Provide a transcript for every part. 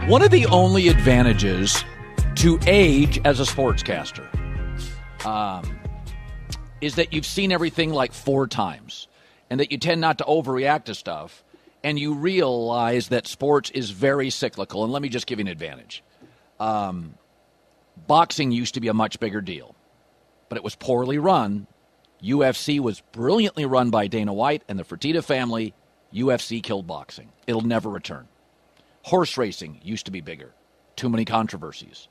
One of the only advantages to age as a sportscaster is that you've seen everything like 4 times and that you tend not to overreact to stuff, and you realize that sports is very cyclical. And let me just give you an advantage. Boxing used to be a much bigger deal, but it was poorly run. UFC was brilliantly run by Dana White and the Fertitta family. UFC killed boxing. It'll never return. Horse racing used to be bigger. Too many controversies.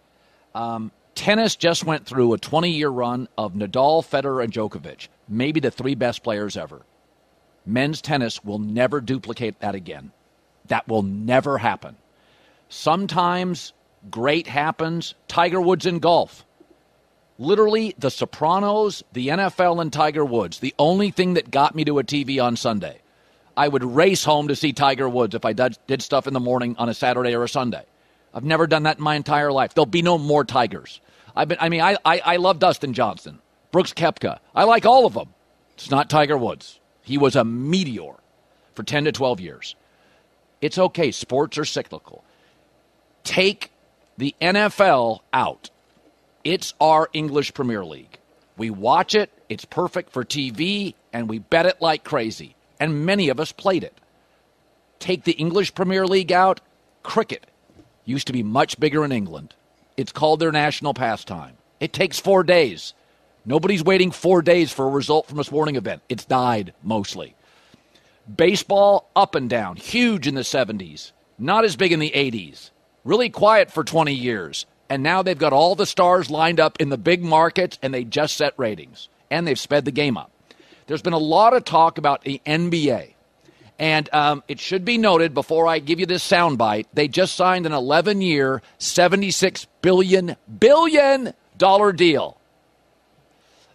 Tennis just went through a 20-year run of Nadal, Federer, and Djokovic. Maybe the 3 best players ever. Men's tennis will never duplicate that again. That will never happen. Sometimes great happens. Tiger Woods in golf. Literally, The Sopranos, the NFL, and Tiger Woods. The only thing that got me to a TV on Sunday. I would race home to see Tiger Woods if I did stuff in the morning on a Saturday or a Sunday. I've never done that in my entire life. There'll be no more Tigers. I love Dustin Johnson, Brooks Koepka. I like all of them. It's not Tiger Woods. He was a meteor for 10 to 12 years. It's okay. Sports are cyclical. Take the NFL out. It's our English Premier League. We watch it. It's perfect for TV, and we bet it like crazy. And many of us played it. Take the English Premier League out. Cricket used to be much bigger in England. It's called their national pastime. It takes 4 days. Nobody's waiting 4 days for a result from a sporting event. It's died, mostly. Baseball, up and down. Huge in the 70s. Not as big in the 80s. Really quiet for 20 years. And now they've got all the stars lined up in the big markets, and they just set ratings. And they've sped the game up. There's been a lot of talk about the NBA. And it should be noted before I give you this soundbite, they just signed an 11-year, $76 billion deal.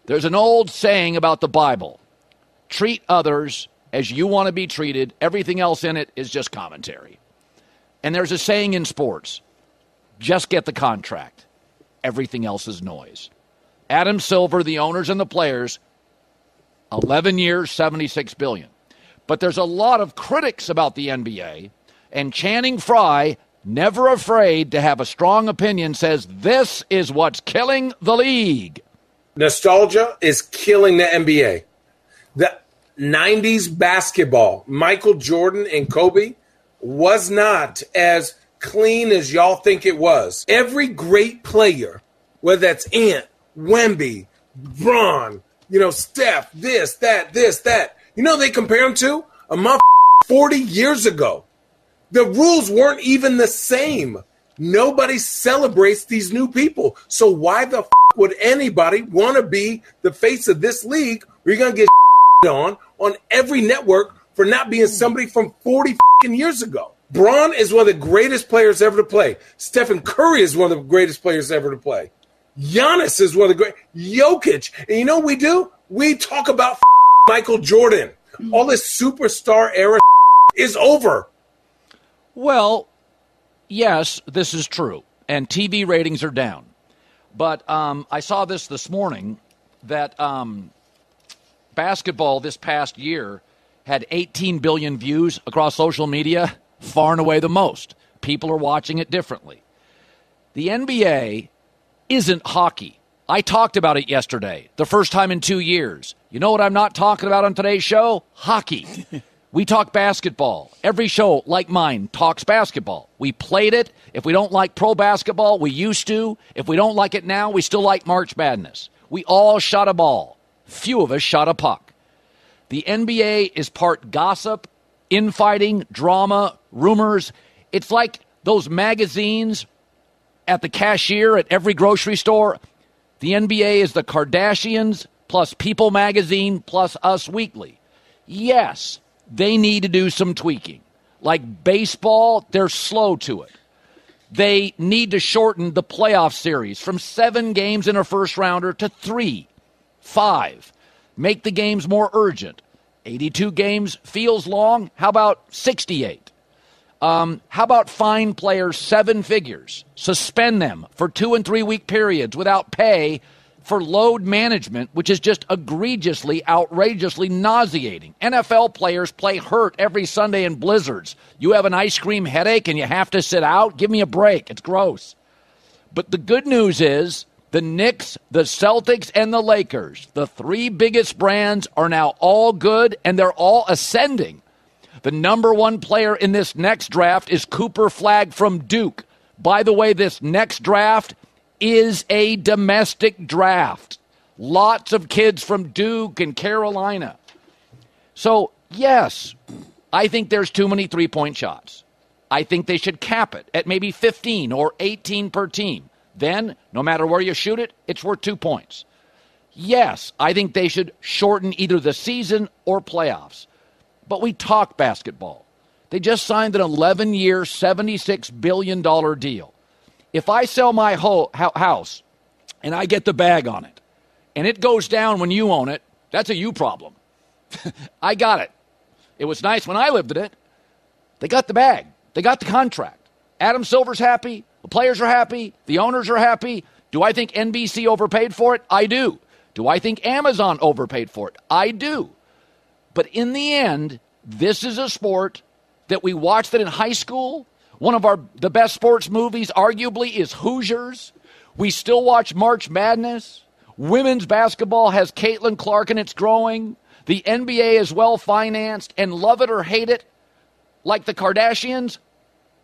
There's an old saying about the Bible. Treat others as you want to be treated. Everything else in it is just commentary. And there's a saying in sports. Just get the contract. Everything else is noise. Adam Silver, the owners and the players, 11 years, $76 billion. But there's a lot of critics about the NBA, and Channing Frye, never afraid to have a strong opinion, says this is what's killing the league. Nostalgia is killing the NBA. The 90s basketball, Michael Jordan and Kobe, was not as clean as y'all think it was. Every great player, whether that's Ant, Wemby, Bron, Steph, this, that. They compare him to a 40 years ago. The rules weren't even the same. Nobody celebrates these new people. So why the would anybody want to be the face of this league where you're going to get on every network for not being somebody from 40 years ago? Bron is one of the greatest players ever to play. Stephen Curry is one of the greatest players ever to play. Giannis is one of the great. Jokic. And you know what we do? We talk about Michael Jordan. All this superstar era is over. Well, yes, this is true. And TV ratings are down. But I saw this morning that basketball this past year had 18 billion views across social media, far and away the most. People are watching it differently. The NBA isn't hockey. I talked about it yesterday, the first time in 2 years. You know what I'm not talking about on today's show? Hockey. We talk basketball. Every show, like mine, talks basketball. We played it. If we don't like pro basketball, we used to. If we don't like it now, we still like March Madness. We all shot a ball. Few of us shot a puck. The NBA is part gossip, infighting, drama, rumors. It's like those magazines at the cashier at every grocery store. The NBA is the Kardashians plus People magazine plus Us Weekly. Yes, they need to do some tweaking. Like baseball, they're slow to it. They need to shorten the playoff series from 7 games in a first rounder to 3, 5. Make the games more urgent. 82 games feels long. How about 68? How about fine players 7 figures? Suspend them for 2 and 3 week periods without pay for load management, which is just egregiously, outrageously nauseating. NFL players play hurt every Sunday in blizzards. You have an ice cream headache and you have to sit out? Give me a break. It's gross. But the good news is the Knicks, the Celtics, and the Lakers, the three biggest brands, are now all good, and they're all ascending. The number one player in this next draft is Cooper Flagg from Duke. By the way, this next draft is a domestic draft. Lots of kids from Duke and Carolina. So, yes, I think there's too many three-point shots. I think they should cap it at maybe 15 or 18 per team. Then, no matter where you shoot it, it's worth 2 points. Yes, I think they should shorten either the season or playoffs. But we talk basketball. They just signed an 11-year, $76 billion deal. If I sell my house and I get the bag on it, and it goes down when you own it, that's a you problem. I got it. It was nice when I lived in it. They got the bag. They got the contract. Adam Silver's happy. The players are happy. The owners are happy. Do I think NBC overpaid for it? I do. Do I think Amazon overpaid for it? I do. But in the end, this is a sport that we watched it in high school. One of the best sports movies, arguably, is Hoosiers. We still watch March Madness. Women's basketball has Caitlin Clark, and it's growing. The NBA is well-financed, and love it or hate it, like the Kardashians,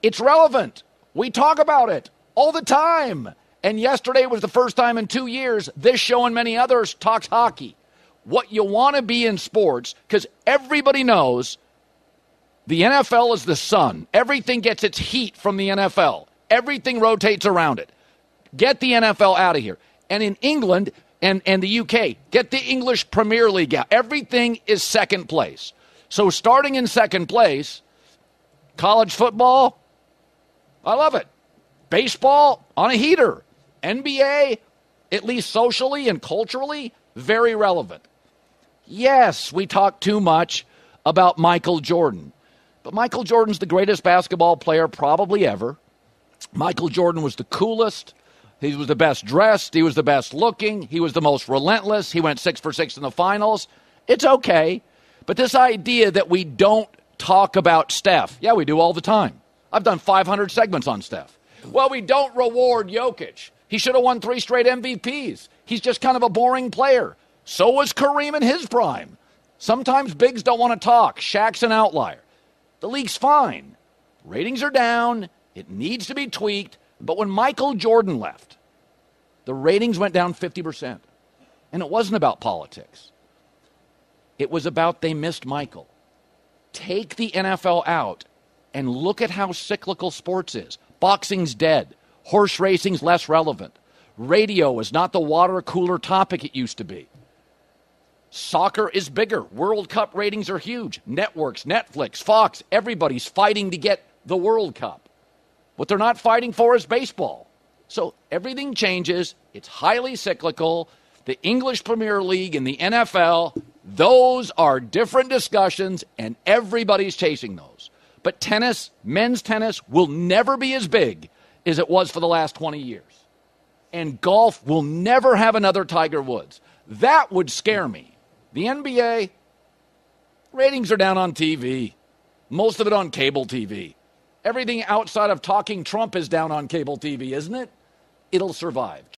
it's relevant. We talk about it all the time. And yesterday was the first time in 2 years this show and many others talks hockey. What you want to be in sports, because everybody knows the NFL is the sun. Everything gets its heat from the NFL. Everything rotates around it. Get the NFL out of here. And in England and the UK, get the English Premier League out. Everything is second place. So starting in second place, college football, I love it. Baseball, on a heater. NBA, at least socially and culturally, very relevant. Yes, we talk too much about Michael Jordan. But Michael Jordan's the greatest basketball player probably ever. Michael Jordan was the coolest. He was the best dressed. He was the best looking. He was the most relentless. He went 6 for 6 in the finals. It's okay. But this idea that we don't talk about Steph, yeah, we do all the time. I've done 500 segments on Steph. Well, we don't reward Jokic. He should have won 3 straight MVPs. He's just kind of a boring player. So was Kareem in his prime. Sometimes bigs don't want to talk. Shaq's an outlier. The league's fine. Ratings are down. It needs to be tweaked. But when Michael Jordan left, the ratings went down 50%. And it wasn't about politics. It was about they missed Michael. Take the NFL out and look at how cyclical sports is. Boxing's dead. Horse racing's less relevant. Radio is not the water cooler topic it used to be. Soccer is bigger. World Cup ratings are huge. Networks, Netflix, Fox, everybody's fighting to get the World Cup. What they're not fighting for is baseball. So everything changes. It's highly cyclical. The English Premier League and the NFL, those are different discussions, and everybody's chasing those. But tennis, men's tennis, will never be as big as it was for the last 20 years. And golf will never have another Tiger Woods. That would scare me. The NBA, ratings are down on TV. Most of it on cable TV. Everything outside of talking Trump is down on cable TV, isn't it? It'll survive.